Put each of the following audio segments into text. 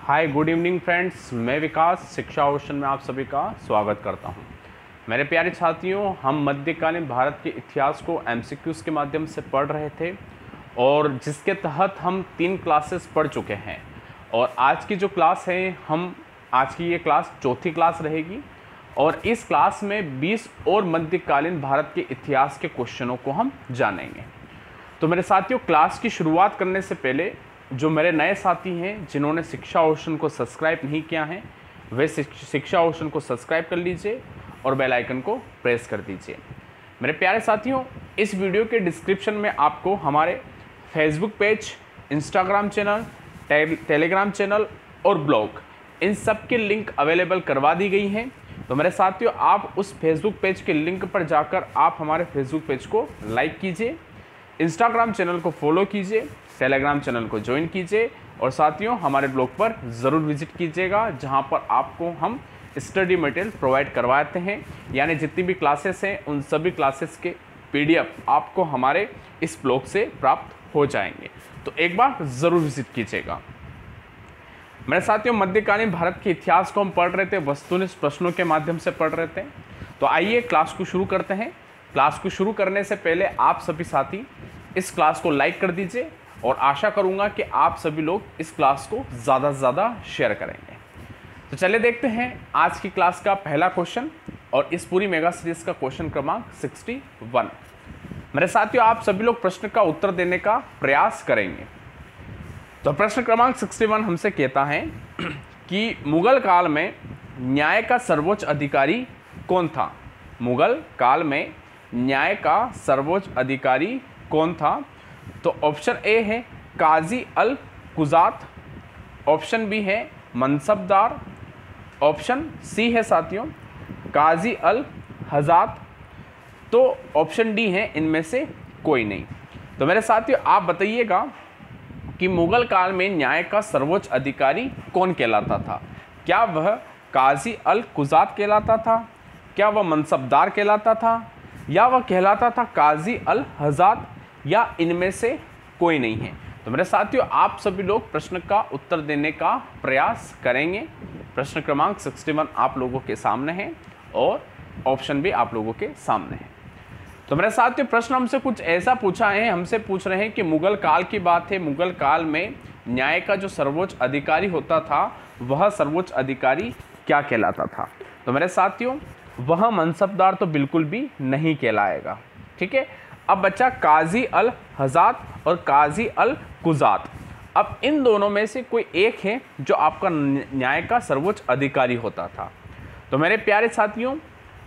Hi good evening friends, मैं विकास शिक्षा ocean में आप सभी का स्वागत करता हूं। मेरे प्यारे साथियों, हम मध्यकालीन भारत के इतिहास को एमसीक्यूज़ के माध्यम से पढ़ रहे थे और जिसके तहत हम 3 क्लासेस पढ़ चुके हैं। और आज की जो क्लास है, आज की ये क्लास चौथी क्लास रहेगी और इस क्लास में 20 और मध्यकालीन भारत के इतिहास के क्वेश्चनों को हम जानेंगे। तो मेरे साथियों, क्लास की शुरुआत करने से पहले जो मेरे नए साथी हैं जिन्होंने शिक्षा ओशन को सब्सक्राइब नहीं किया है, वे शिक्षा ओशन को सब्सक्राइब कर लीजिए और बेल आइकन को प्रेस कर दीजिए। मेरे प्यारे साथियों, इस वीडियो के डिस्क्रिप्शन में आपको हमारे Facebook page, Instagram channel, Telegram channel और ब्लॉग, इन सब के लिंक अवेलेबल करवा दी गई हैं। तो मेरे साथियों, आप उस फेसबुक पेज के लिंक पर जाकर आप हमारे फेसबुक पेज को लाइक कीजिए, इंस्टाग्राम चैनल को फॉलो कीजिए, टेलीग्राम चैनल को ज्वाइन कीजिए और साथियों हमारे ब्लॉग पर ज़रूर विजिट कीजिएगा, जहां पर आपको हम स्टडी मटेरियल प्रोवाइड करवाते हैं। यानी जितनी भी क्लासेस हैं उन सभी क्लासेस के पीडीएफ आपको हमारे इस ब्लॉग से प्राप्त हो जाएंगे। तो एक बार ज़रूर विजिट कीजिएगा। मेरे साथियों, मध्यकालीन भारत के इतिहास को हम पढ़ रहे थे, वस्तुनिष्ठ प्रश्नों के माध्यम से पढ़ रहे थे। तो आइए क्लास को शुरू करते हैं। क्लास को शुरू करने से पहले आप सभी साथी इस क्लास को लाइक कर दीजिए और आशा करूंगा कि आप सभी लोग इस क्लास को ज़्यादा से ज़्यादा शेयर करेंगे। तो चलिए देखते हैं आज की क्लास का पहला क्वेश्चन और इस पूरी मेगा सीरीज का क्वेश्चन क्रमांक 61। मेरे साथियों, आप सभी लोग प्रश्न का उत्तर देने का प्रयास करेंगे। तो प्रश्न क्रमांक 61 हमसे कहता है कि मुगल काल में न्याय का सर्वोच्च अधिकारी कौन था? मुगल काल में न्याय का सर्वोच्च अधिकारी कौन था? तो ऑप्शन ए है काजी अल कुजात, ऑप्शन बी है मनसबदार, ऑप्शन सी है साथियों काजी अल हजात, तो ऑप्शन डी है इनमें से कोई नहीं। तो मेरे साथियों, आप बताइएगा कि मुगल काल में न्याय का सर्वोच्च अधिकारी कौन कहलाता था? क्या वह काजी अल कुजात कहलाता था, क्या वह मनसबदार कहलाता था, या वह कहलाता था काजी अल हजात, या इनमें से कोई नहीं है? तो मेरे साथियों, आप सभी लोग प्रश्न का उत्तर देने का प्रयास करेंगे। प्रश्न क्रमांक 61 आप लोगों के सामने है और ऑप्शन भी आप लोगों के सामने है। तो मेरे साथियों, प्रश्न हमसे कुछ ऐसा पूछा है, हमसे पूछ रहे हैं कि मुगल काल की बात है, मुगल काल में न्याय का जो सर्वोच्च अधिकारी होता था वह सर्वोच्च अधिकारी क्या कहलाता था? तो मेरे साथियों, वह मनसबदार तो बिल्कुल भी नहीं कहलाएगा। ठीक है, अब बच्चा काजी अल हजात और काजी अल कुजात। अब इन दोनों में से कोई एक है जो आपका न्याय का सर्वोच्च अधिकारी होता था। तो मेरे प्यारे साथियों,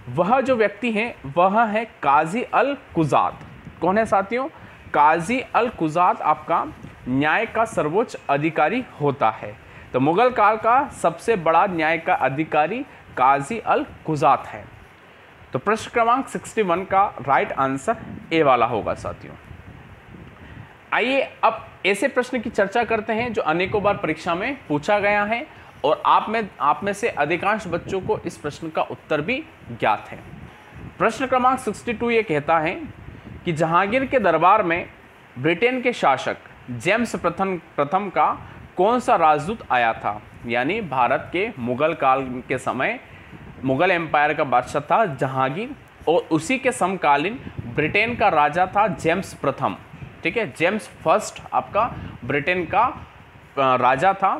वह जो व्यक्ति है वह है काजी अल कुजात। कौन है साथियों? काजी अल कुजात आपका न्याय का सर्वोच्च अधिकारी होता है। तो मुगल काल का सबसे बड़ा न्याय का अधिकारी काजी अल कुजात है। तो प्रश्न क्रमांक 61 का राइट आंसर ए वाला होगा साथियों। आइए अब ऐसे प्रश्न की चर्चा करते हैं जो अनेकों बार परीक्षा में पूछा गया है और आप में से अधिकांश बच्चों को इस प्रश्न का उत्तर भी ज्ञात है। प्रश्न क्रमांक 62 ये कहता है कि जहांगीर के दरबार में ब्रिटेन के शासक जेम्स प्रथम का कौन सा राजदूत आया था? यानी भारत के मुगल काल के समय मुगल एम्पायर का बादशाह था जहांगीर और उसी के समकालीन ब्रिटेन का राजा था जेम्स प्रथम। ठीक है, जेम्स फर्स्ट आपका ब्रिटेन का राजा था।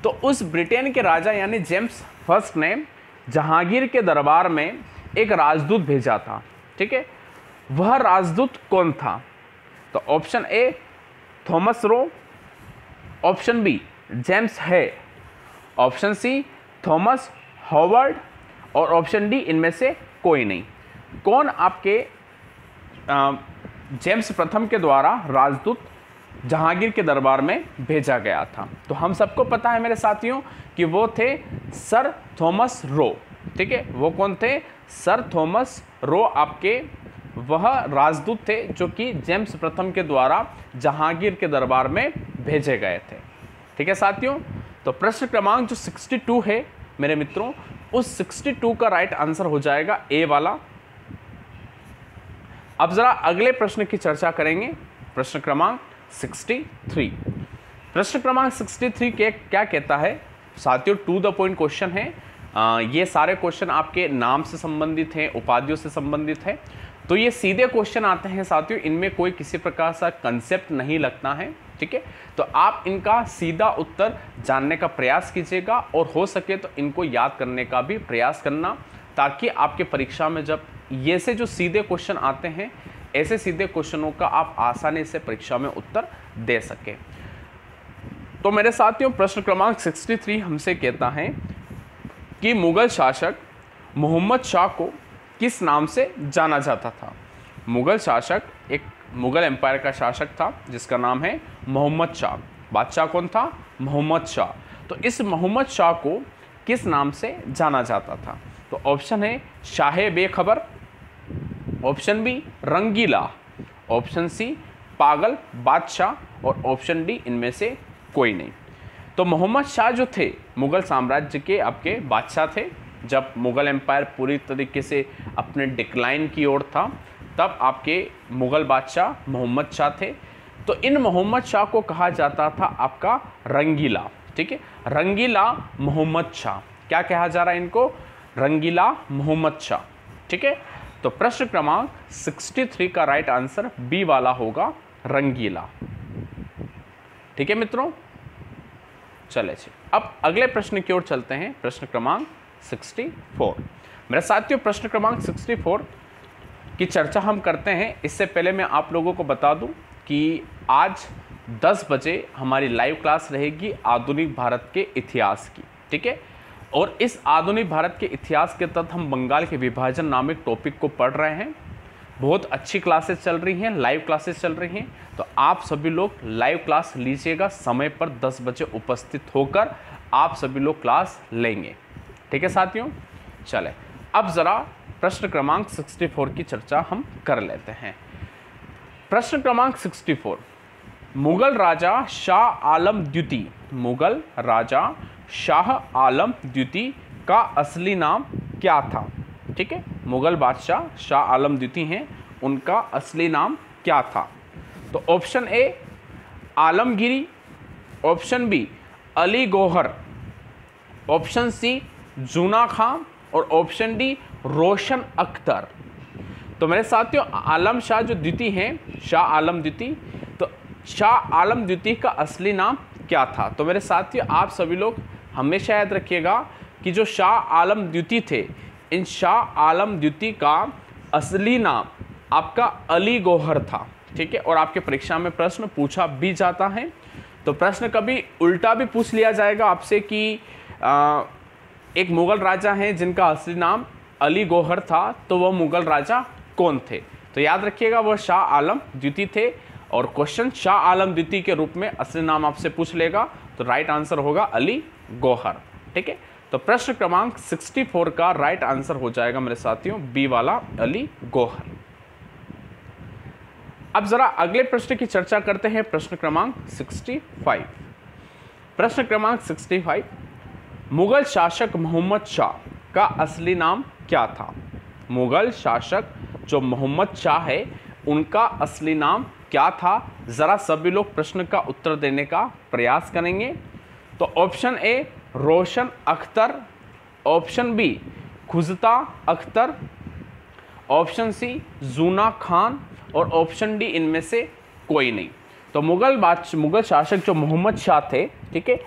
तो उस ब्रिटेन के राजा यानी जेम्स फर्स्ट ने जहांगीर के दरबार में एक राजदूत भेजा था। ठीक है, वह राजदूत कौन था? तो option A Thomas Roe, option B James है, ऑप्शन सी थॉमस हॉवर्ड और ऑप्शन डी इनमें से कोई नहीं। कौन आपके जेम्स प्रथम के द्वारा राजदूत जहांगीर के दरबार में भेजा गया था? तो हम सबको पता है मेरे साथियों कि वो थे सर थॉमस रो। ठीक है, वो कौन थे? सर थॉमस रो आपके वह राजदूत थे जो कि जेम्स प्रथम के द्वारा जहांगीर के दरबार में भेजे गए थे। ठीक है साथियों, तो प्रश्न क्रमांक जो 62 है मेरे मित्रों, उस 62 का राइट आंसर हो जाएगा ए वाला। अब जरा अगले प्रश्न की चर्चा करेंगे। प्रश्न क्रमांक 63। प्रश्न क्रमांक 63 के क्या कहता है साथियों टू द पॉइंट क्वेश्चन है। ये सारे क्वेश्चन आपके नाम से संबंधित हैं, उपाधियों से संबंधित है, तो ये सीधे क्वेश्चन आते हैं साथियों, इनमें कोई किसी प्रकार का कंसेप्ट नहीं लगता है। ठीक है, तो आप इनका सीधा उत्तर जानने का प्रयास कीजिएगा और हो सके तो इनको याद करने का भी प्रयास करना, ताकि आपके परीक्षा में जब ये से जो सीधे क्वेश्चन आते हैं, ऐसे सीधे क्वेश्चनों का आप आसानी से परीक्षा में उत्तर दे सकें। तो मेरे साथियों प्रश्न क्रमांक 63 हमसे कहता है कि मुगल शासक मोहम्मद शाह को किस नाम से जाना जाता था। मुगल शासक, एक मुगल एम्पायर का शासक था जिसका नाम है मोहम्मद शाह। बादशाह कौन था? मोहम्मद शाह। तो इस मोहम्मद शाह को किस नाम से जाना जाता था? तो ऑप्शन है शाहे बेखबर, ऑप्शन बी रंगीला, ऑप्शन सी पागल बादशाह और ऑप्शन डी इनमें से कोई नहीं। तो मोहम्मद शाह जो थे मुग़ल साम्राज्य के आपके बादशाह थे। जब मुग़ल एम्पायर पूरी तरीके से अपने डिक्लाइन की ओर था, तब आपके मुग़ल बादशाह मोहम्मद शाह थे। तो इन मोहम्मद शाह को कहा जाता था आपका रंगीला। ठीक है, रंगीला मोहम्मद शाह। क्या कहा जा रहा है इनको? रंगीला मोहम्मद शाह। ठीक है, तो प्रश्न क्रमांक 63 का राइट आंसर बी वाला होगा, रंगीला। ठीक है मित्रों, चले जी अब अगले प्रश्न की ओर चलते हैं। प्रश्न क्रमांक 64। मेरे साथियों प्रश्न क्रमांक 64 की चर्चा हम करते हैं। इससे पहले मैं आप लोगों को बता दूं कि आज 10 बजे हमारी लाइव क्लास रहेगी आधुनिक भारत के इतिहास की। ठीक है, और इस आधुनिक भारत के इतिहास के तहत हम बंगाल के विभाजन नामक टॉपिक को पढ़ रहे हैं। बहुत अच्छी क्लासेस चल रही हैं, लाइव क्लासेस चल रही हैं। तो आप सभी लोग लाइव क्लास लीजिएगा, समय पर 10 बजे उपस्थित होकर आप सभी लोग क्लास लेंगे। ठीक है साथियों, चले अब ज़रा प्रश्न क्रमांक 64 की चर्चा हम कर लेते हैं। प्रश्न क्रमांक 64, मुगल राजा शाह आलम द्वितीय, मुगल राजा शाह आलम द्वितीय का असली नाम क्या था? ठीक है, मुगल बादशाह शाह आलम द्वितीय हैं, उनका असली नाम क्या था? तो option A Alamgiri, option B Ali Gauhar, option C Juna Khan और ऑप्शन डी रोशन अख्तर। तो मेरे साथियों आलम शाह जो द्वितीय हैं, शाह आलम द्वितीय, तो शाह आलम द्वितीय का असली नाम क्या था? तो मेरे साथियों आप सभी लोग हमेशा याद रखिएगा कि जो शाह आलम द्वितीय थे, इन शाह आलम द्वितीय का असली नाम आपका अली गौहर था। ठीक है, और आपके परीक्षा में प्रश्न पूछा भी जाता है। तो प्रश्न कभी उल्टा भी पूछ लिया जाएगा आपसे कि एक मुग़ल राजा हैं जिनका असली नाम अली गौहर था, तो वह मुग़ल राजा कौन थे? तो याद रखिएगा वह शाह आलम द्वितीय थे, और क्वेश्चन शाह आलम द्वितीय के रूप में असली नाम आपसे पूछ लेगा, तो राइट आंसर होगा अली गौहर। ठीक है, तो प्रश्न क्रमांक 64 का राइट आंसर हो जाएगा मेरे साथियों बी वाला, अली गौहर। अब जरा अगले प्रश्न की चर्चा करते हैं। प्रश्न क्रमांक 65। प्रश्न क्रमांक 65, मुगल शासक मोहम्मद शाह का असली नाम क्या था? मुगल शासक जो मोहम्मद शाह है, उनका असली नाम क्या था? ज़रा सभी लोग प्रश्न का उत्तर देने का प्रयास करेंगे। तो option A Roshan Akhtar, option B Khujta Akhtar, option C Juna Khan और ऑप्शन डी इनमें से कोई नहीं। तो मुगल शासक जो मोहम्मद शाह थे, ठीक है,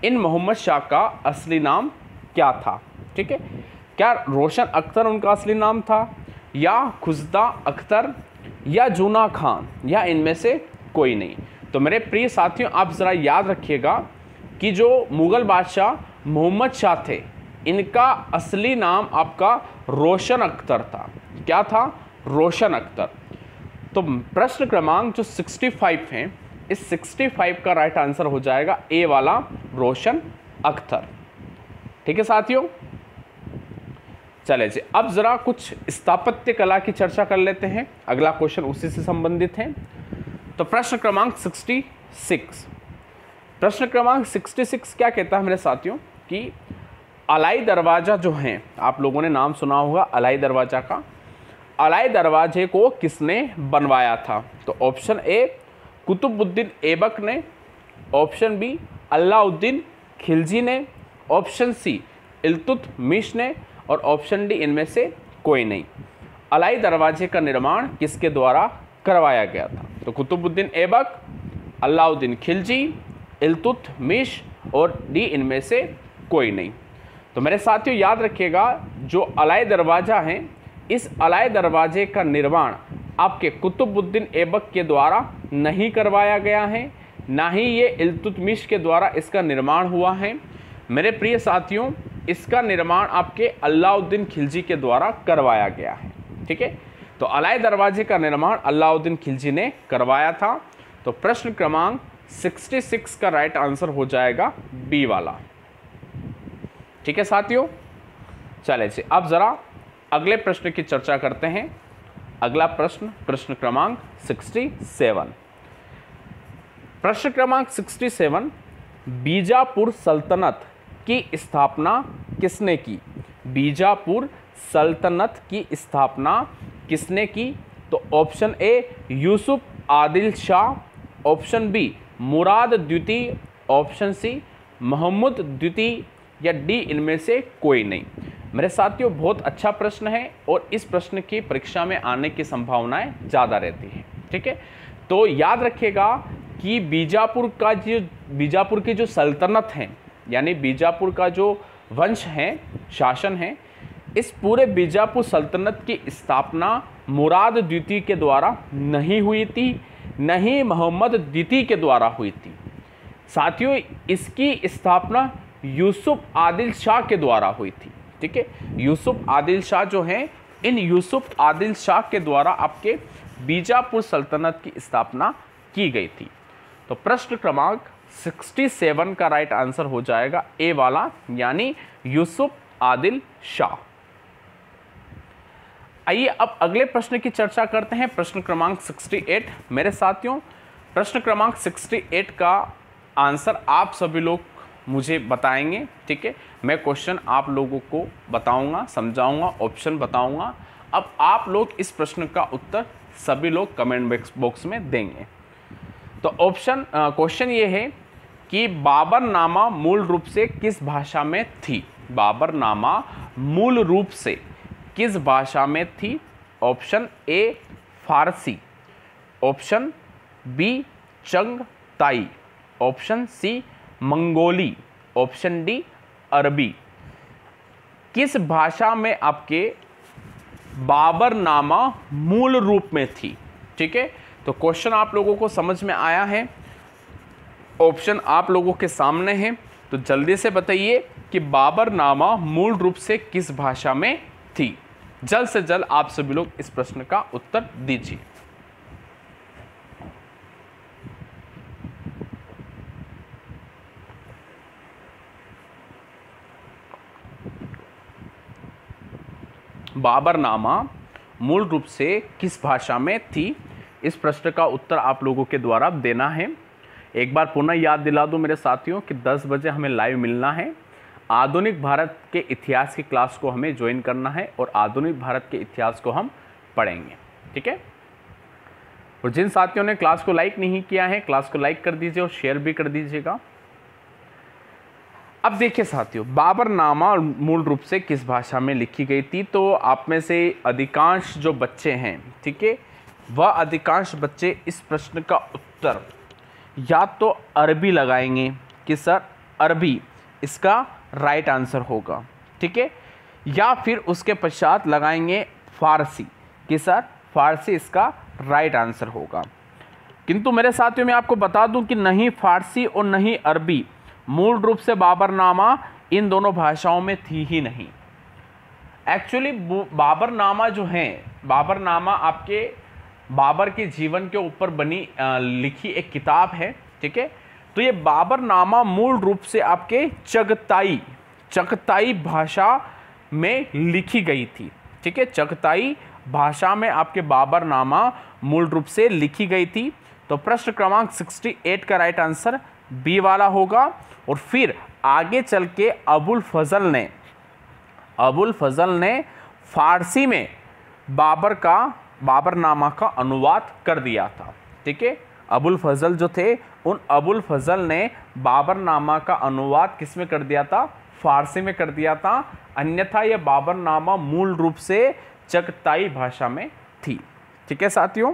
इन मोहम्मद शाह का असली नाम क्या था? ठीक है, क्या रोशन अख्तर उनका असली नाम था, या खुजदा अख्तर, या जूना खान, या इनमें से कोई नहीं? तो मेरे प्रिय साथियों आप ज़रा याद रखिएगा कि जो मुग़ल बादशाह मोहम्मद शाह थे, इनका असली नाम आपका रोशन अख्तर था। क्या था? रोशन अख्तर। तो प्रश्न क्रमांक जो 65 हैं, इस 65 का राइट आंसर हो जाएगा ए वाला, रोशन अख्तर। ठीक है साथियों, चले जी अब ज़रा कुछ स्थापत्य कला की चर्चा कर लेते हैं। अगला क्वेश्चन उसी से संबंधित है। तो प्रश्न क्रमांक 66, प्रश्न क्रमांक 66 क्या कहता है मेरे साथियों कि अलाई दरवाज़ा जो हैं, आप लोगों ने नाम सुना होगा अलाई दरवाज़ा का, अलाई दरवाजे को किसने बनवाया था? तो ऑप्शन ए कुतुबुद्दीन ऐबक ने, ऑप्शन बी अलाउद्दीन खिलजी ने, ऑप्शन सी इल्तुतमिश ने और ऑप्शन डी इनमें से कोई नहीं। अलाई दरवाजे का निर्माण किसके द्वारा करवाया गया था? तो कुतुबुद्दीन ऐबक, अलाउद्दीन खिलजी, इल्तुतमिश और डी इनमें से कोई नहीं। तो मेरे साथियों याद रखिएगा, जो अलाई दरवाज़ा है, इस अलाई दरवाजे का निर्माण आपके कुतुबुद्दीन ऐबक के द्वारा नहीं करवाया गया है, ना ही ये इल्तुतमिश के द्वारा इसका निर्माण हुआ है। मेरे प्रिय साथियों, इसका निर्माण आपके अलाउद्दीन खिलजी के द्वारा करवाया गया है। ठीक है, तो अलाई दरवाजे का निर्माण अलाउद्दीन खिलजी ने करवाया था। तो प्रश्न क्रमांक 66 का राइट आंसर हो जाएगा बी वाला। ठीक है साथियों, चले जी अब जरा अगले प्रश्न की चर्चा करते हैं। अगला प्रश्न, प्रश्न क्रमांक 67। प्रश्न क्रमांक 67, बीजापुर सल्तनत की स्थापना किसने की? बीजापुर सल्तनत की स्थापना किसने की? तो option A Yusuf Adil Shah, option B Murad द्वितीय, ऑप्शन सी मोहम्मद द्वितीय या डी इनमें से कोई नहीं। मेरे साथियों बहुत अच्छा प्रश्न है और इस प्रश्न की परीक्षा में आने की संभावनाएं ज़्यादा रहती हैं। ठीक है, तो याद रखिएगा कि बीजापुर की जो सल्तनत है, यानी बीजापुर का जो वंश है, शासन है, इस पूरे बीजापुर सल्तनत की स्थापना मुराद द्वितीय के द्वारा नहीं हुई थी, नहीं मोहम्मद द्वितीय के द्वारा हुई थी। साथियों इसकी स्थापना यूसुफ आदिल शाह के द्वारा हुई थी। ठीक है, यूसुफ आदिल शाह जो हैं, इन यूसुफ आदिल शाह के द्वारा आपके बीजापुर सल्तनत की स्थापना की गई थी। तो प्रश्न क्रमांक 67 का राइट आंसर हो जाएगा ए वाला, यानी यूसुफ आदिल शाह। आइए अब अगले प्रश्न की चर्चा करते हैं, प्रश्न क्रमांक 68। मेरे साथियों प्रश्न क्रमांक 68 का आंसर आप सभी लोग मुझे बताएंगे। ठीक है, मैं क्वेश्चन आप लोगों को बताऊंगा, समझाऊंगा, ऑप्शन बताऊंगा। अब आप लोग इस प्रश्न का उत्तर सभी लोग कमेंट बॉक्स में देंगे। तो क्वेश्चन ये है कि बाबरनामा मूल रूप से किस भाषा में थी? बाबरनामा मूल रूप से किस भाषा में थी? Option A Farsi, option B Chagatai, option C Mongoli, option D Arabi. किस भाषा में आपके बाबरनामा मूल रूप में थी? ठीक है, तो क्वेश्चन आप लोगों को समझ में आया है, ऑप्शन आप लोगों के सामने हैं, तो जल्दी से बताइए कि बाबरनामा मूल रूप से किस भाषा में थी। जल्द से जल्द आप सभी लोग इस प्रश्न का उत्तर दीजिए। बाबरनामा मूल रूप से किस भाषा में थी? इस प्रश्न का उत्तर आप लोगों के द्वारा देना है। एक बार पुनः याद दिला दूं मेरे साथियों कि 10 बजे हमें लाइव मिलना है। आधुनिक भारत के इतिहास की क्लास को हमें ज्वाइन करना है और आधुनिक भारत के इतिहास को हम पढ़ेंगे। ठीक है, और जिन साथियों ने क्लास को लाइक नहीं किया है, क्लास को लाइक कर दीजिए और शेयर भी कर दीजिएगा। अब देखिए साथियों, बाबरनामा मूल रूप से किस भाषा में लिखी गई थी? तो आप में से अधिकांश जो बच्चे हैं, ठीक है, वह अधिकांश बच्चे इस प्रश्न का उत्तर या तो अरबी लगाएंगे कि सर अरबी इसका राइट आंसर होगा। ठीक है, या फिर उसके पश्चात लगाएंगे फारसी कि सर फारसी इसका राइट आंसर होगा। किंतु मेरे साथियों मैं आपको बता दूं कि नहीं फारसी और नहीं अरबी मूल रूप से बाबरनामा इन दोनों भाषाओं में थी ही नहीं। एक्चुअली बाबरनामा जो है, बाबरनामा आपके बाबर के जीवन के ऊपर बनी लिखी एक किताब है। ठीक है, तो ये बाबरनामा मूल रूप से आपके चगताई भाषा में लिखी गई थी। ठीक है, चगताई भाषा में आपके बाबरनामा मूल रूप से लिखी गई थी। तो प्रश्न क्रमांक 68 का राइट आंसर बी वाला होगा। और फिर आगे चल के अबुल फजल ने फारसी में बाबरनामा का अनुवाद कर दिया था। ठीक है, अबुल फजल जो थे, उन अबुल फजल ने बाबरनामा का अनुवाद किस में कर दिया था? फारसी में कर दिया था, अन्यथा यह बाबरनामा मूल रूप से चगताई भाषा में थी। ठीक है साथियों,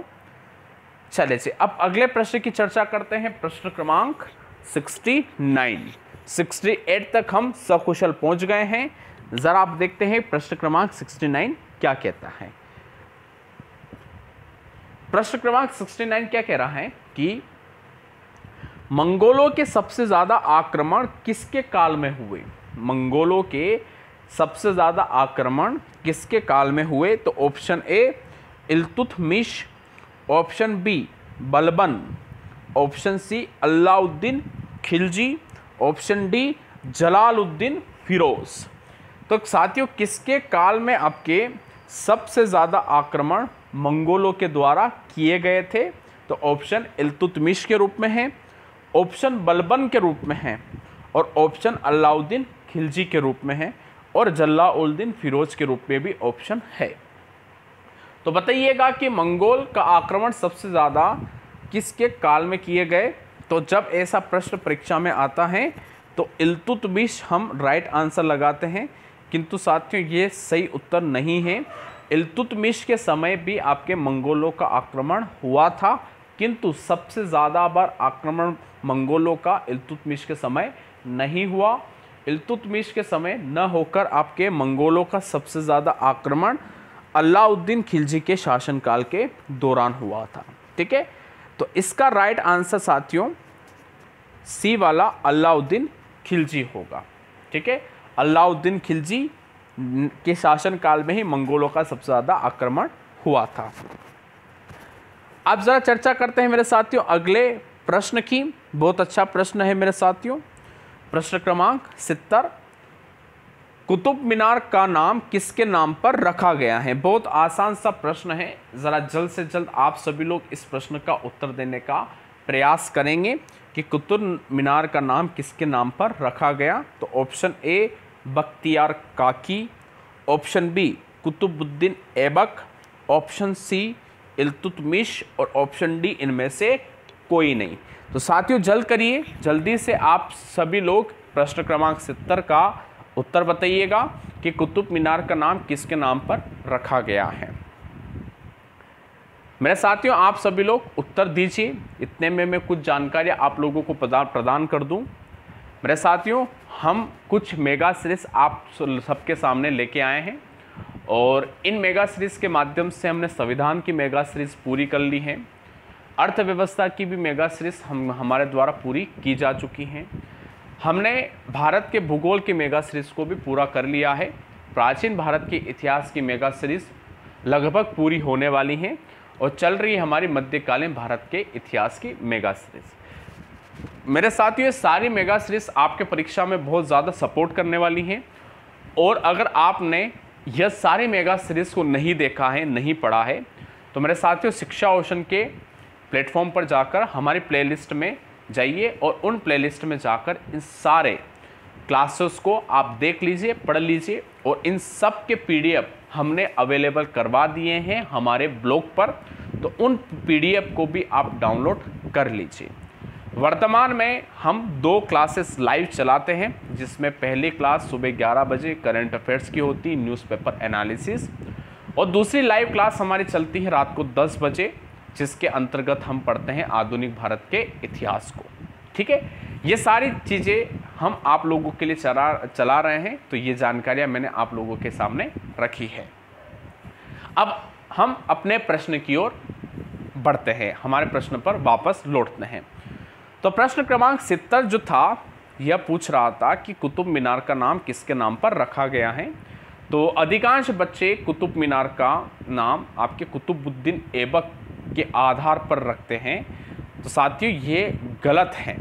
चलिए जी अब अगले प्रश्न की चर्चा करते हैं। प्रश्न क्रमांक 69, 68 तक हम सकुशल पहुंच गए हैं। जरा आप देखते हैं प्रश्न क्रमांक 69 क्या कहता है। प्रश्न क्रमांक 69 क्या कह रहा है कि मंगोलों के सबसे ज्यादा आक्रमण किसके काल में हुए। मंगोलों के सबसे ज्यादा आक्रमण किसके काल में हुए? तो option A Iltutmish, option B Balban, option C Alauddin Khilji, option D Jalaluddin Firoz. तो साथियों किसके काल में आपके सबसे ज़्यादा आक्रमण मंगोलों के द्वारा किए गए थे? तो ऑप्शन इल्तुतमिश के रूप में है, ऑप्शन बलबन के रूप में है, और ऑप्शन अलाउद्दीन खिलजी के रूप में है, और जलालुद्दीन फिरोज के रूप में भी ऑप्शन है। तो बताइएगा कि मंगोल का आक्रमण सबसे ज़्यादा किसके काल में किए गए? तो जब ऐसा प्रश्न परीक्षा में आता है तो इल्तुतमिश हम राइट आंसर लगाते हैं, किंतु साथियों ये सही उत्तर नहीं है। इल्तुतमिश के समय भी आपके मंगोलों का आक्रमण हुआ था, किंतु सबसे ज़्यादा बार आक्रमण मंगोलों का इल्तुतमिश के समय नहीं हुआ। इल्तुतमिश के समय न होकर आपके मंगोलों का सबसे ज़्यादा आक्रमण अलाउद्दीन खिलजी के शासनकाल के दौरान हुआ था। ठीक है, तो इसका राइट आंसर साथियों सी वाला अलाउद्दीन खिलजी होगा। ठीक है, अलाउद्दीन खिलजी के शासनकाल में ही मंगोलों का सबसे ज़्यादा आक्रमण हुआ था। अब ज़रा चर्चा करते हैं मेरे साथियों अगले प्रश्न की। बहुत अच्छा प्रश्न है मेरे साथियों। प्रश्न क्रमांक 70, कुतुब मीनार का नाम किसके नाम पर रखा गया है? बहुत आसान सा प्रश्न है, ज़रा जल्द से जल्द आप सभी लोग इस प्रश्न का उत्तर देने का प्रयास करेंगे कि कुतुब मीनार का नाम किसके नाम पर रखा गया। तो option A Bakhtiyar Kaki, option B Qutbuddin Aibak, option C Iltutmish, और ऑप्शन डी इनमें से कोई नहीं। तो साथियों जल्द करिए, जल्दी से आप सभी लोग प्रश्न क्रमांक 70 का उत्तर बताइएगा कि कुतुब मीनार का नाम किसके नाम पर रखा गया है। मेरे साथियों आप सभी लोग उत्तर दीजिए, इतने में मैं कुछ जानकारी आप लोगों को प्रदान कर दूं। मेरे साथियों हम कुछ मेगा सीरीज आप सबके सामने लेके आए हैं, और इन मेगा सीरीज के माध्यम से हमने संविधान की मेगा सीरीज पूरी कर ली है, अर्थव्यवस्था की भी मेगा सीरीज हमारे द्वारा पूरी की जा चुकी हैं, हमने भारत के भूगोल की मेगा सीरीज को भी पूरा कर लिया है, प्राचीन भारत के इतिहास की मेगा सीरीज लगभग पूरी होने वाली हैं, और चल रही है हमारी मध्यकालीन भारत के इतिहास की मेगा सीरीज। मेरे साथियों ये सारी मेगा सीरीज आपके परीक्षा में बहुत ज़्यादा सपोर्ट करने वाली हैं, और अगर आपने यह सारी मेगा सीरीज को नहीं देखा है, नहीं पढ़ा है, तो मेरे साथियों शिक्षा ओशन के प्लेटफॉर्म पर जाकर हमारी प्लेलिस्ट में जाइए, और उन प्लेलिस्ट में जाकर इन सारे क्लासेस को आप देख लीजिए, पढ़ लीजिए, और इन सब के पीडीएफ हमने अवेलेबल करवा दिए हैं हमारे ब्लॉग पर, तो उन पीडीएफ को भी आप डाउनलोड कर लीजिए। वर्तमान में हम 2 क्लासेस लाइव चलाते हैं, जिसमें पहली क्लास सुबह 11 बजे करंट अफेयर्स की होती है, न्यूज़पेपर एनालिसिस, और दूसरी लाइव क्लास हमारी चलती है रात को 10 बजे, जिसके अंतर्गत हम पढ़ते हैं आधुनिक भारत के इतिहास को। ठीक है, ये सारी चीज़ें हम आप लोगों के लिए चला रहे हैं, तो ये जानकारियाँ मैंने आप लोगों के सामने रखी है। अब हम अपने प्रश्न की ओर बढ़ते हैं, हमारे प्रश्न पर वापस लौटते हैं। तो प्रश्न क्रमांक 70 जो था यह पूछ रहा था कि कुतुब मीनार का नाम किसके नाम पर रखा गया है। तो अधिकांश बच्चे कुतुब मीनार का नाम आपके कुतुबुद्दीन ऐबक के आधार पर रखते हैं, तो साथियों ये गलत है।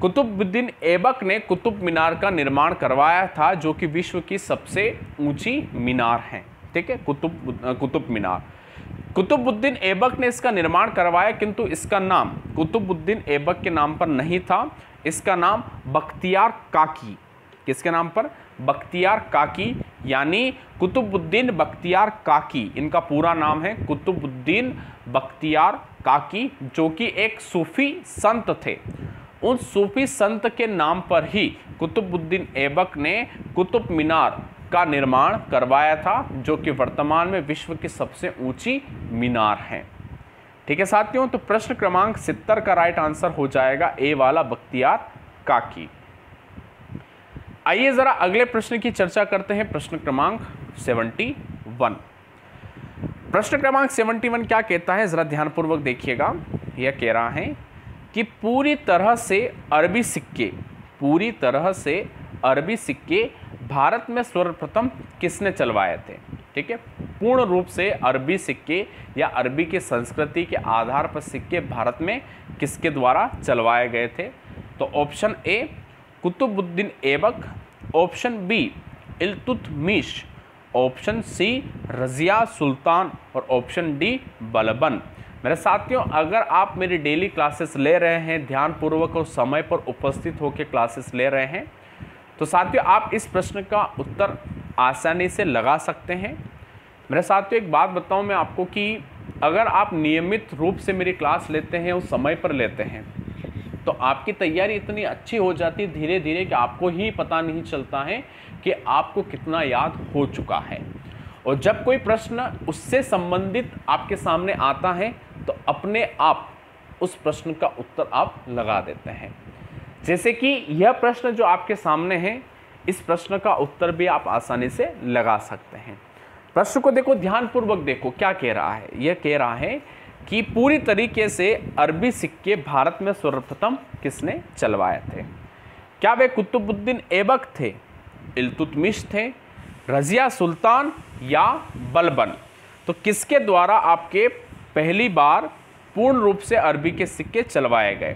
कुतुबुद्दीन ऐबक ने कुतुब मीनार का निर्माण करवाया था, जो कि विश्व की सबसे ऊंची मीनार है। ठीक है, कुतुब मीनार कुतुबुद्दीन ऐबक ने इसका निर्माण करवाया, किंतु इसका नाम कुतुबुद्दीन ऐबक के नाम पर नहीं था, इसका नाम बख्तियार काकी, किसके नाम पर? बख्तियार काकी, यानी कुतुबुद्दीन बख्तियार काकी, इनका पूरा नाम है कुतुबुद्दीन बख्तियार काकी, जो कि एक सूफी संत थे। उन सूफी संत के नाम पर ही कुतुबुद्दीन ऐबक ने कुतुब मीनार का निर्माण करवाया था, जो कि वर्तमान में विश्व की सबसे ऊंची मीनार है। ठीक है साथियों, तो प्रश्न क्रमांक 70 का राइट आंसर हो जाएगा ए वाला बख्तियार काकी। आइए जरा अगले प्रश्न की चर्चा करते हैं। प्रश्न क्रमांक 71। प्रश्न क्रमांक 71 क्या कहता है, जरा ध्यानपूर्वक देखिएगा। यह कह रहा है कि पूरी तरह से अरबी सिक्के भारत में सर्वप्रथम किसने चलवाए थे। ठीक है, पूर्ण रूप से अरबी सिक्के या अरबी की संस्कृति के आधार पर सिक्के भारत में किसके द्वारा चलवाए गए थे। तो option A Qutubuddin Aibak, option B Iltutmish, option C Razia Sultan और ऑप्शन डी बलबन। मेरे साथियों, अगर आप मेरी डेली क्लासेस ले रहे हैं, ध्यानपूर्वक और समय पर उपस्थित होकर क्लासेस ले रहे हैं, तो साथियों आप इस प्रश्न का उत्तर आसानी से लगा सकते हैं। मेरे साथियों एक बात बताऊं मैं आपको कि अगर आप नियमित रूप से मेरी क्लास लेते हैं और समय पर लेते हैं, तो आपकी तैयारी इतनी अच्छी हो जाती है धीरे धीरे कि आपको ही पता नहीं चलता है कि आपको कितना याद हो चुका है। और जब कोई प्रश्न उससे संबंधित आपके सामने आता है तो अपने आप उस प्रश्न का उत्तर आप लगा देते हैं। जैसे कि यह प्रश्न जो आपके सामने है, इस प्रश्न का उत्तर भी आप आसानी से लगा सकते हैं। प्रश्न को देखो, ध्यानपूर्वक देखो क्या कह रहा है। यह कह रहा है कि पूरी तरीके से अरबी सिक्के भारत में सर्वप्रथम किसने चलवाए थे। क्या वे कुतुबुद्दीन ऐबक थे, इल्तुतमिश थे, रज़िया सुल्तान या बलबन। तो किसके द्वारा आपके पहली बार पूर्ण रूप से अरबी के सिक्के चलवाए गए।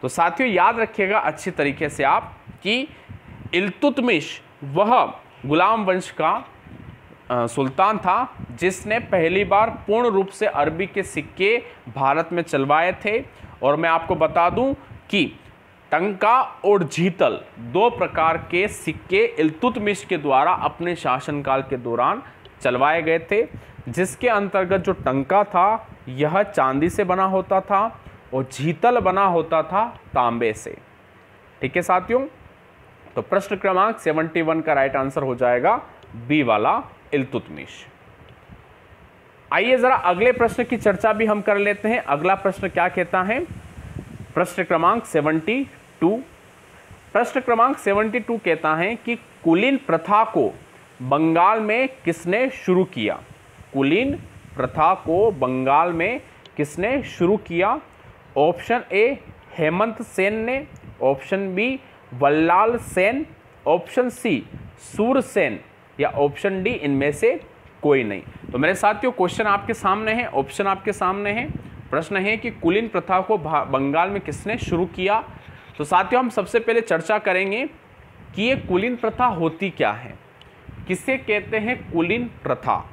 तो साथियों याद रखिएगा अच्छी तरीके से आप कि इल्तुतमिश वह गुलाम वंश का सुल्तान था जिसने पहली बार पूर्ण रूप से अरबी के सिक्के भारत में चलवाए थे। और मैं आपको बता दूं कि टंका और झीतल दो प्रकार के सिक्के इल्तुतमिश के द्वारा अपने शासनकाल के दौरान चलवाए गए थे, जिसके अंतर्गत जो टंका था यह चांदी से बना होता था और झीतल बना होता था तांबे से। ठीक है साथियों, तो प्रश्न क्रमांक 71 का राइट आंसर हो जाएगा बी वाला इल्तुतमिश। आइए जरा अगले प्रश्न की चर्चा भी हम कर लेते हैं। अगला प्रश्न क्या कहता है, प्रश्न क्रमांक 72। प्रश्न क्रमांक 72 कहता है कि कुलीन प्रथा को बंगाल में किसने शुरू किया। कुलीन प्रथा को बंगाल में किसने शुरू किया। ऑप्शन ए हेमंत सेन ने, option B Vallal Sen, option C Sursen या ऑप्शन डी इनमें से कोई नहीं। तो मेरे साथियों क्वेश्चन आपके सामने है, ऑप्शन आपके सामने है। प्रश्न है कि कुलीन प्रथा को बंगाल में किसने शुरू किया। तो साथियों हम सबसे पहले चर्चा करेंगे कि ये कुलीन प्रथा होती क्या है, किसे कहते हैं कुलीन प्रथा।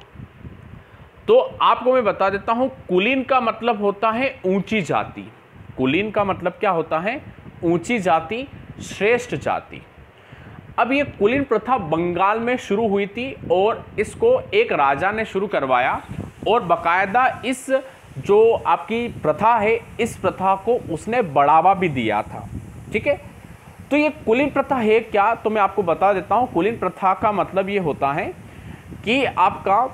तो आपको मैं बता देता हूं, कुलीन का मतलब होता है ऊंची जाति। कुलीन का मतलब क्या होता है, ऊंची जाति, श्रेष्ठ जाति। अब ये कुलीन प्रथा बंगाल में शुरू हुई थी और इसको एक राजा ने शुरू करवाया और बाकायदा इस जो आपकी प्रथा है, इस प्रथा को उसने बढ़ावा भी दिया था। ठीक है, तो ये कुलीन प्रथा है क्या, तो मैं आपको बता देता हूँ। कुलीन प्रथा का मतलब ये होता है कि आपका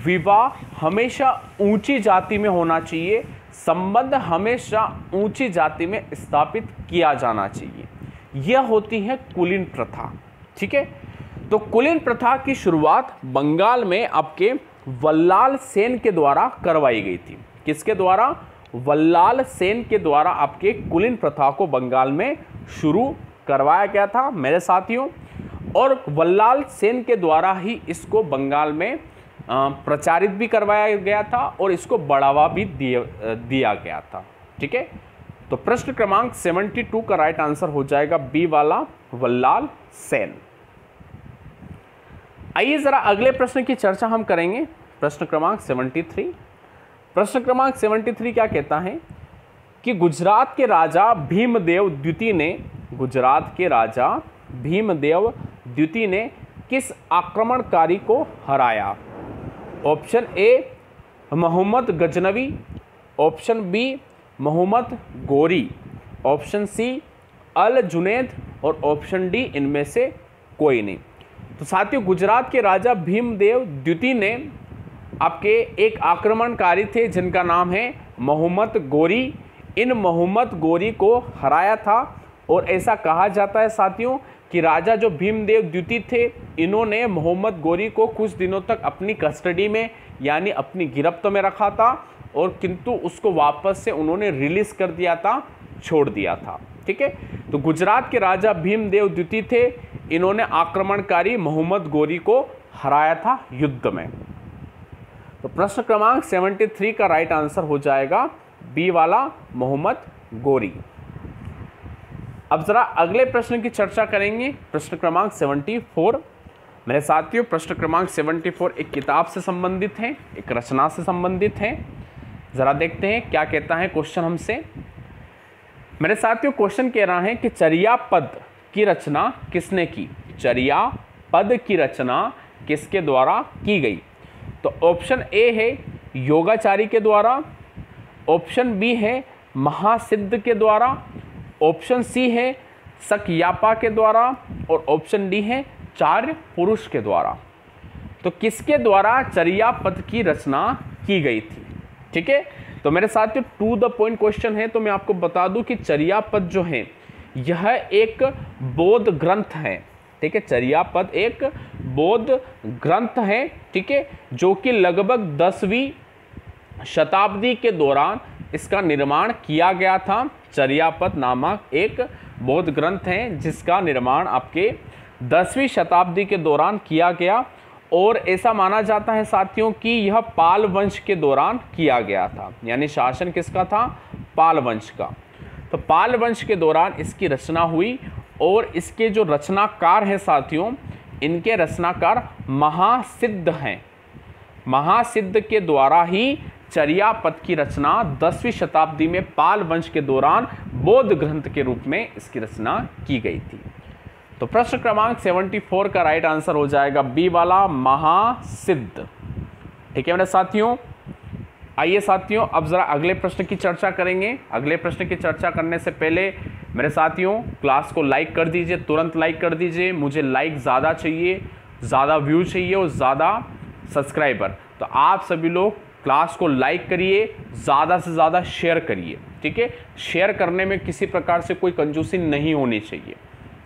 विवाह हमेशा ऊंची जाति में होना चाहिए, संबंध हमेशा ऊंची जाति में स्थापित किया जाना चाहिए। यह होती है कुलीन प्रथा। ठीक है, तो कुलीन प्रथा की शुरुआत बंगाल में आपके वल्लाल सेन के द्वारा करवाई गई थी। किसके द्वारा, वल्लाल सेन के द्वारा आपके कुलीन प्रथा को बंगाल में शुरू करवाया गया था मेरे साथियों। और वल्लाल सेन के द्वारा ही इसको बंगाल में प्रचारित भी करवाया गया था और इसको बढ़ावा भी दिया गया था। ठीक है, तो प्रश्न क्रमांक 72 का राइट आंसर हो जाएगा बी वाला वल्लाल सेन। आइए जरा अगले प्रश्न की चर्चा हम करेंगे। प्रश्न क्रमांक 73। प्रश्न क्रमांक 73 क्या कहता है कि गुजरात के राजा भीमदेव द्वितीय ने किस आक्रमणकारी को हराया। Option A Mohammad Ghaznavi, option B Mohammad Ghori, option सी अल जुनैद और ऑप्शन डी इनमें से कोई नहीं। तो साथियों, गुजरात के राजा भीमदेव द्वितीय ने आपके एक आक्रमणकारी थे जिनका नाम है मोहम्मद गोरी। इन मोहम्मद गोरी को हराया था और ऐसा कहा जाता है साथियों कि राजा जो भीमदेव द्वितीय थे, इन्होंने मोहम्मद गोरी को कुछ दिनों तक अपनी कस्टडी में यानी अपनी गिरफ्त में रखा था और किंतु उसको वापस से उन्होंने रिलीज कर दिया था, छोड़ दिया था। ठीक है, तो गुजरात के राजा भीमदेव द्वितीय थे, इन्होंने आक्रमणकारी मोहम्मद गोरी को हराया था युद्ध में। तो प्रश्न क्रमांक 73 का राइट आंसर हो जाएगा बी वाला मोहम्मद गोरी। अब जरा अगले प्रश्न की चर्चा करेंगे, प्रश्न क्रमांक 74। मेरे साथियों, प्रश्न क्रमांक 74 एक किताब से संबंधित है, एक रचना से संबंधित है। जरा देखते हैं क्या कहता है क्वेश्चन हमसे। मेरे साथियों, क्वेश्चन कह रहा है कि चर्या पद की रचना किसने की? चर्या पद की रचना किसके द्वारा की गई? तो ऑप्शन ए है योगाचारी के द्वारा, ऑप्शन बी है महासिद्ध के द्वारा, ऑप्शन सी है सक्यापा के द्वारा और ऑप्शन डी है चार्य पुरुष के द्वारा। तो किसके द्वारा चर्या पद की रचना की गई थी? ठीक है, तो मेरे साथ टू द पॉइंट क्वेश्चन है, तो मैं आपको बता दूं कि चर्या पद जो है यह एक बौद्ध ग्रंथ है। ठीक है, चर्या पद एक बौद्ध ग्रंथ है, ठीक है, जो कि लगभग 10वीं शताब्दी के दौरान इसका निर्माण किया गया था। चर्या पद नामक एक बौद्ध ग्रंथ है जिसका निर्माण आपके 10वीं शताब्दी के दौरान किया गया और ऐसा माना जाता है साथियों कि यह पाल वंश के दौरान किया गया था, यानी शासन किसका था? पाल वंश का। तो पाल वंश के दौरान इसकी रचना हुई और इसके जो रचनाकार हैं साथियों, इनके रचनाकार महासिद्ध हैं। महासिद्ध के द्वारा ही चर्या पद की रचना 10वीं शताब्दी में पाल वंश के दौरान बौद्ध ग्रंथ के रूप में इसकी रचना की गई थी। तो प्रश्न क्रमांक 74 का राइट आंसर हो जाएगा बी वाला महासिद्ध। ठीक है मेरे साथियों, आइए साथियों अब जरा अगले प्रश्न की चर्चा करेंगे। अगले प्रश्न की चर्चा करने से पहले मेरे साथियों क्लास को लाइक कर दीजिए, तुरंत लाइक कर दीजिए। मुझे लाइक ज़्यादा चाहिए, ज़्यादा व्यू चाहिए और ज़्यादा सब्सक्राइबर। तो आप सभी लोग क्लास को लाइक करिए, ज़्यादा से ज़्यादा शेयर करिए। ठीक है, शेयर करने में किसी प्रकार से कोई कंजूसी नहीं होनी चाहिए।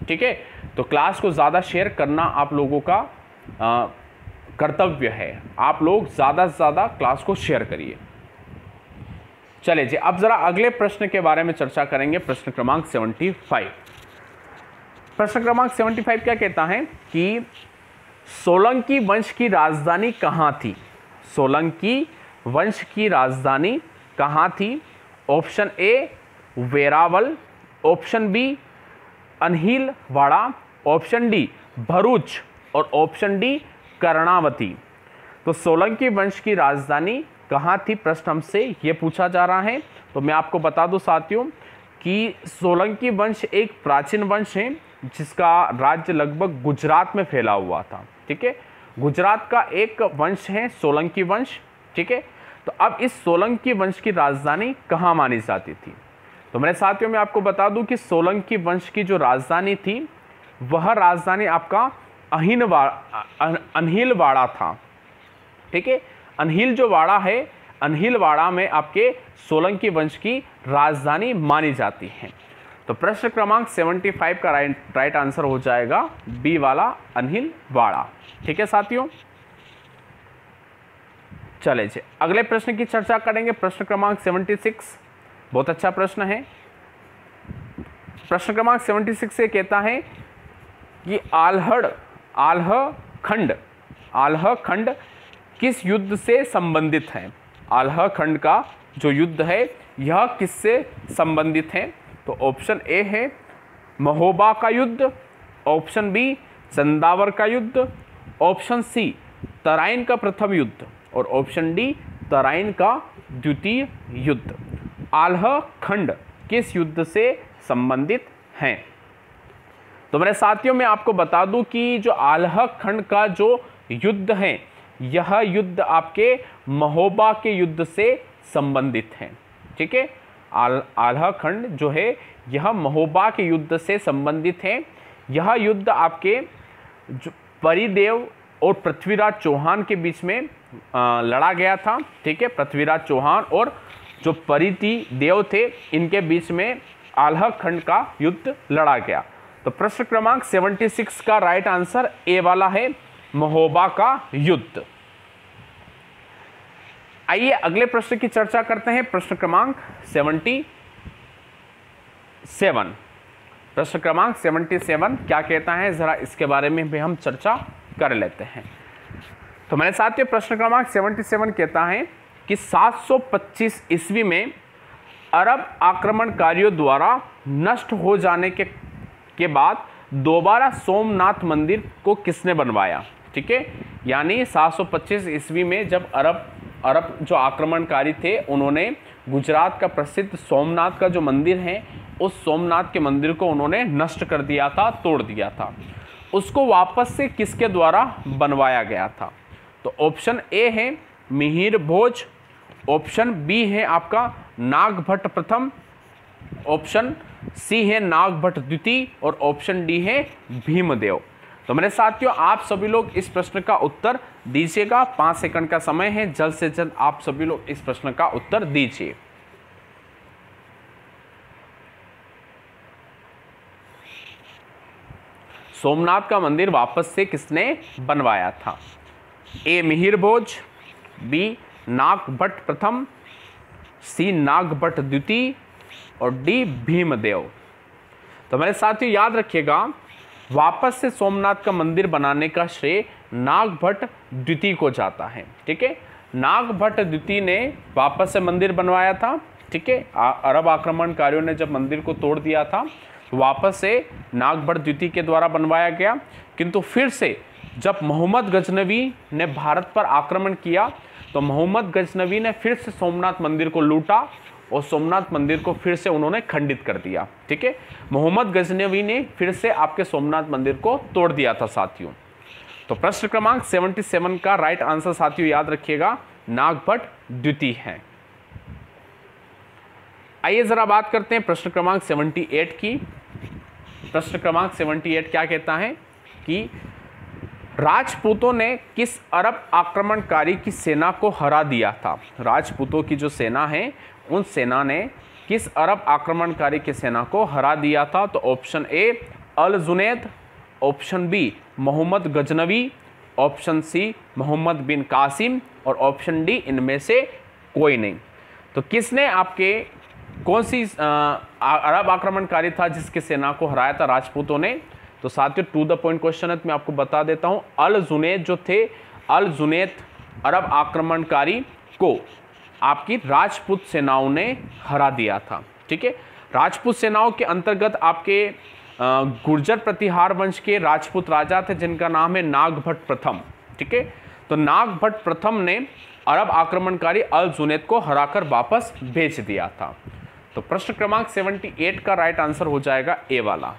ठीक है, तो क्लास को ज़्यादा शेयर करना आप लोगों का कर्तव्य है। आप लोग ज़्यादा से ज़्यादा क्लास को शेयर करिए। चलिए जी, अब ज़रा अगले प्रश्न के बारे में चर्चा करेंगे, प्रश्न क्रमांक 75। प्रश्न क्रमांक 75 क्या कहता है कि सोलंकी वंश की राजधानी कहाँ थी? सोलंकी वंश की राजधानी कहाँ थी? Option A Veraval, option B Anhilwara, option D Bharuch और ऑप्शन डी कर्णावती। तो सोलंकी वंश की राजधानी कहाँ थी, प्रश्न हमसे ये पूछा जा रहा है। तो मैं आपको बता दूं साथियों कि सोलंकी वंश एक प्राचीन वंश है जिसका राज्य लगभग गुजरात में फैला हुआ था। ठीक है, गुजरात का एक वंश है सोलंकी वंश। ठीक है, तो अब इस सोलंकी वंश की राजधानी कहाँ मानी जाती थी? तो मेरे साथियों मैं आपको बता दूं कि सोलंकी वंश की जो राजधानी थी वह राजधानी आपका अनहिलवाड़ा था। ठीक है, अनहिल जो वाड़ा है, अनहिलवाड़ा में आपके सोलंकी वंश की राजधानी मानी जाती है। तो प्रश्न क्रमांक 75 का राइट आंसर हो जाएगा बी वाला अनहिलवाड़ा। ठीक है साथियों, चले जी अगले प्रश्न की चर्चा करेंगे। प्रश्न क्रमांक 76 बहुत अच्छा प्रश्न है। प्रश्न क्रमांक 76 से कहता है कि आल्ह खंड किस युद्ध से संबंधित है? आल्ह खंड का जो युद्ध है यह किससे संबंधित है? तो ऑप्शन ए है महोबा का युद्ध, ऑप्शन बी चंदावर का युद्ध, ऑप्शन सी तराइन का प्रथम युद्ध और ऑप्शन डी तराइन का द्वितीय युद्ध। आल्ह खंड किस युद्ध से संबंधित हैं? तो मेरे साथियों मैं आपको बता दूं कि जो आल्ह खंड का जो युद्ध है यह युद्ध आपके महोबा के युद्ध से संबंधित है। ठीक है, आल्हा खंड जो है यह महोबा के युद्ध से संबंधित है। यह युद्ध आपके परिदेव और पृथ्वीराज चौहान के बीच में लड़ा गया था। ठीक है, पृथ्वीराज चौहान और जो परिति देव थे इनके बीच में आल्हा खंड का युद्ध लड़ा गया। तो प्रश्न क्रमांक 76 का राइट आंसर ए वाला है, महोबा का युद्ध। आइए अगले प्रश्न की चर्चा करते हैं। प्रश्न क्रमांक 77। प्रश्न क्रमांक 77 क्या कहता है, जरा इसके बारे में भी हम चर्चा कर लेते हैं। तो मेरे साथियों प्रश्न क्रमांक 77 कहता है कि 725 ईस्वी में अरब आक्रमणकारियों द्वारा नष्ट हो जाने के बाद दोबारा सोमनाथ मंदिर को किसने बनवाया। ठीक है, यानी 725 ईस्वी में जब अरब जो आक्रमणकारी थे उन्होंने गुजरात का प्रसिद्ध सोमनाथ का जो मंदिर है उस सोमनाथ के मंदिर को उन्होंने नष्ट कर दिया था, तोड़ दिया था। उसको वापस से किसके द्वारा बनवाया गया था। तो ऑप्शन ए है मिहिर भोज, ऑप्शन बी है आपका नागभट्ट प्रथम, ऑप्शन सी है नागभट्ट द्वितीय और ऑप्शन डी है भीमदेव। तो मेरे साथियों आप सभी लोग इस प्रश्न का उत्तर दीजिएगा। 5 सेकंड का समय है, जल्द से जल्द आप सभी लोग इस प्रश्न का उत्तर दीजिए। सोमनाथ का मंदिर वापस से किसने बनवाया था। ए मिहिर भोज, बी नागभट्ट प्रथम, सी नागभट्ट द्वितीय और डी भीमदेव। तो मेरे साथियों याद रखिएगा वापस से सोमनाथ का मंदिर बनाने का श्रेय नागभट्ट द्वितीय को जाता है। ठीक है, नागभट्ट द्वितीय ने वापस से मंदिर बनवाया था। ठीक है, अरब आक्रमणकारियों ने जब मंदिर को तोड़ दिया था वापस से नागभट्ट द्वितीय के द्वारा बनवाया गया, किंतु फिर से जब मोहम्मद गजनवी ने भारत पर आक्रमण किया तो मोहम्मद गजनवी ने फिर से सोमनाथ मंदिर को लूटा और सोमनाथ मंदिर को फिर से उन्होंने खंडित कर दिया। ठीक है, मोहम्मद गजनवी ने फिर से आपके सोमनाथ मंदिर को तोड़ दिया था साथियों। तो प्रश्न क्रमांक 77 का राइट आंसर साथियों याद रखिएगा नागभट्ट द्वितीय है। आइए जरा बात करते हैं प्रश्न क्रमांक 78 की। प्रश्न क्रमांक 78 क्या कहता है कि राजपूतों ने किस अरब आक्रमणकारी की सेना को हरा दिया था। राजपूतों की जो सेना है उन सेना ने किस अरब आक्रमणकारी की सेना को हरा दिया था। तो option A Al Junaid, option B Mohammad Ghaznavi, option C Mohammad bin Qasim और ऑप्शन डी इनमें से कोई नहीं। तो किसने आपके कौन सी अरब आक्रमणकारी था जिसकी सेना को हराया था राजपूतों ने। तो साथियों टू द पॉइंट क्वेश्चन है, तो मैं आपको बता देता हूं। अल जुनैद जो थे, अल जुनैद अरब आक्रमणकारी को आपकी राजपूत सेनाओं ने हरा दिया था। ठीक है, राजपूत सेनाओं के अंतर्गत आपके गुर्जर प्रतिहार वंश के राजपूत राजा थे जिनका नाम है नागभट्ट प्रथम। ठीक है, तो नागभट्ट प्रथम ने अरब आक्रमणकारी अल जुनैद को हराकर वापस भेज दिया था। तो प्रश्न क्रमांक 78 का राइट आंसर हो जाएगा ए वाला।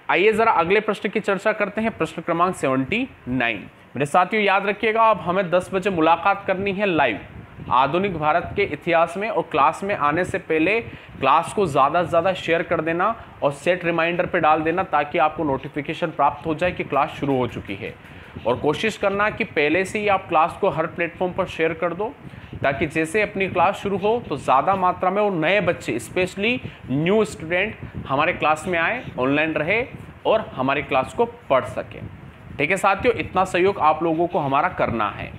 आइए जरा अगले प्रश्न की चर्चा करते हैं। प्रश्न क्रमांक 79। मेरे साथियों याद रखिएगा अब हमें 10 बजे मुलाकात करनी है लाइव आधुनिक भारत के इतिहास में। और क्लास में आने से पहले क्लास को ज़्यादा से ज़्यादा शेयर कर देना और सेट रिमाइंडर पे डाल देना ताकि आपको नोटिफिकेशन प्राप्त हो जाए कि क्लास शुरू हो चुकी है। और कोशिश करना कि पहले से ही आप क्लास को हर प्लेटफॉर्म पर शेयर कर दो ताकि जैसे अपनी क्लास शुरू हो तो ज़्यादा मात्रा में वो नए बच्चे स्पेशली न्यू स्टूडेंट हमारे क्लास में आए, ऑनलाइन रहे और हमारी क्लास को पढ़ सके। ठीक है साथियों, इतना सहयोग आप लोगों को हमारा करना है।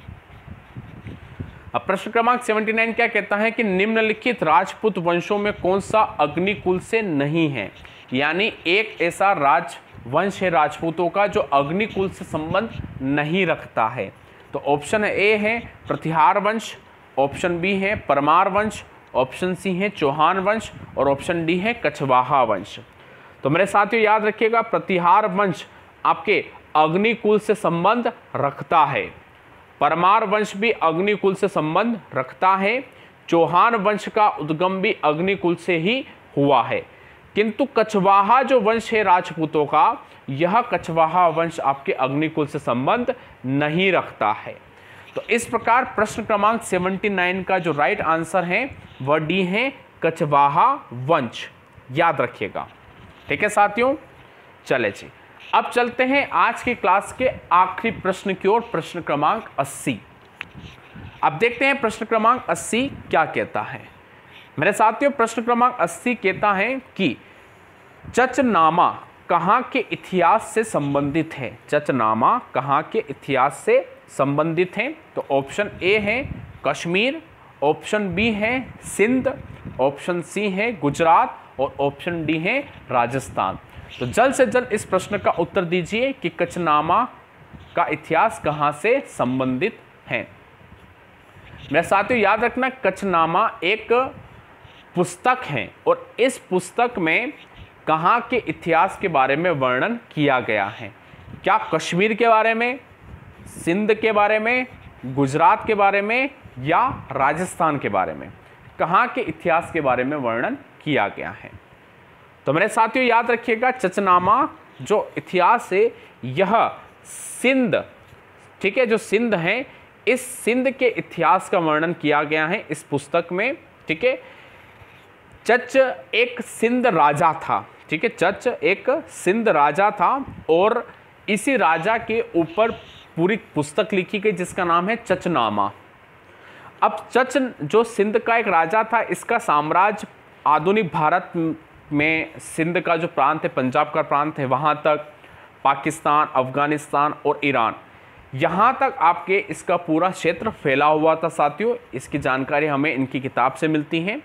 अब प्रश्न क्रमांक 79 क्या कहता है कि निम्नलिखित राजपूत वंशों में कौन सा अग्निकुल से नहीं है। यानी एक ऐसा राजवंश है राजपूतों का जो अग्निकुल से संबंध नहीं रखता है। तो ऑप्शन ए है प्रतिहार वंश, ऑप्शन बी है परमार वंश, ऑप्शन सी है चौहान वंश और ऑप्शन डी है कछवाहा वंश। तो मेरे साथियों याद रखिएगा प्रतिहार वंश आपके अग्निकुल से संबंध रखता है, परमार वंश भी अग्निकुल से संबंध रखता है, चौहान वंश का उद्गम भी अग्निकुल से ही हुआ है, किंतु कछवाहा जो वंश है राजपूतों का, यह कछवाहा वंश आपके अग्निकुल से संबंध नहीं रखता है। तो इस प्रकार प्रश्न क्रमांक 79 का जो राइट आंसर है वह डी है, कछवाहा वंश। याद रखिएगा, ठीक है साथियों। चले जी, अब चलते हैं आज की क्लास के आखिरी प्रश्न की ओर, प्रश्न क्रमांक 80। अब देखते हैं प्रश्न क्रमांक 80 क्या कहता है। मेरे साथियों, प्रश्न क्रमांक 80 कहता है कि चचनामा कहाँ के इतिहास से संबंधित है। चचनामा कहाँ के इतिहास से संबंधित है। तो ऑप्शन ए है कश्मीर, ऑप्शन बी है सिंध, ऑप्शन सी है गुजरात और ऑप्शन डी है राजस्थान। तो जल्द से जल्द इस प्रश्न का उत्तर दीजिए कि कचनामा का इतिहास कहाँ से संबंधित है। मेरे साथियों याद रखना, कचनामा एक पुस्तक है और इस पुस्तक में कहाँ के इतिहास के बारे में वर्णन किया गया है। क्या कश्मीर के बारे में, सिंध के बारे में, गुजरात के बारे में या राजस्थान के बारे में, कहाँ के इतिहास के बारे में वर्णन किया गया है। तो मेरे साथियों याद रखिएगा, चचनामा जो इतिहास है यह सिंध, ठीक है, जो सिंध है, इस सिंध के इतिहास का वर्णन किया गया है इस पुस्तक में, ठीक है। चच एक सिंध राजा था, ठीक है, चच एक सिंध राजा था और इसी राजा के ऊपर पूरी पुस्तक लिखी गई जिसका नाम है चचनामा। अब चच जो सिंध का एक राजा था, इसका साम्राज्य आधुनिक भारत में सिंध का जो प्रांत है, पंजाब का प्रांत है, वहाँ तक पाकिस्तान, अफगानिस्तान और ईरान, यहाँ तक आपके इसका पूरा क्षेत्र फैला हुआ था साथियों। इसकी जानकारी हमें इनकी किताब से मिलती है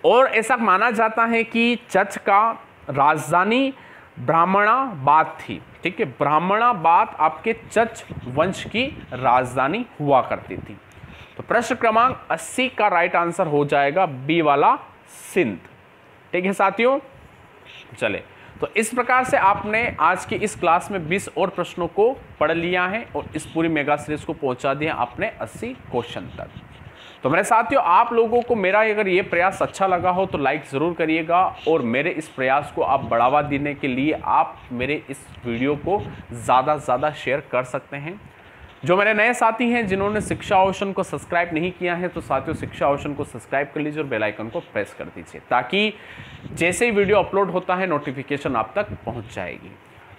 और ऐसा माना जाता है कि चच का राजधानी ब्राह्मणाबाद थी, ठीक है। ब्राह्मणाबाद आपके चच वंश की राजधानी हुआ करती थी। तो प्रश्न क्रमांक 80 का राइट आंसर हो जाएगा बी वाला सिंध, ठीक है साथियों। चले, तो इस प्रकार से आपने आज की इस क्लास में 20 और प्रश्नों को पढ़ लिया है और इस पूरी मेगा सीरीज को पहुंचा दिया आपने 80 क्वेश्चन तक। तो मेरे साथियों, आप लोगों को मेरा अगर ये प्रयास अच्छा लगा हो तो लाइक ज़रूर करिएगा और मेरे इस प्रयास को आप बढ़ावा देने के लिए आप मेरे इस वीडियो को ज़्यादा से ज़्यादा शेयर कर सकते हैं। जो मेरे नए साथी हैं जिन्होंने शिक्षा ओशन को सब्सक्राइब नहीं किया है, तो साथियों शिक्षा ओशन को सब्सक्राइब कर लीजिए और बेल आइकन को प्रेस कर दीजिए ताकि जैसे ही वीडियो अपलोड होता है नोटिफिकेशन आप तक पहुंच जाएगी।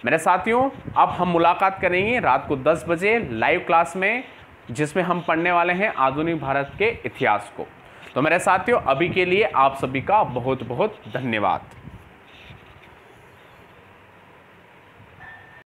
मेरे साथियों, अब हम मुलाकात करेंगे रात को 10 बजे लाइव क्लास में, जिसमें हम पढ़ने वाले हैं आधुनिक भारत के इतिहास को। तो मेरे साथियों, अभी के लिए आप सभी का बहुत बहुत धन्यवाद।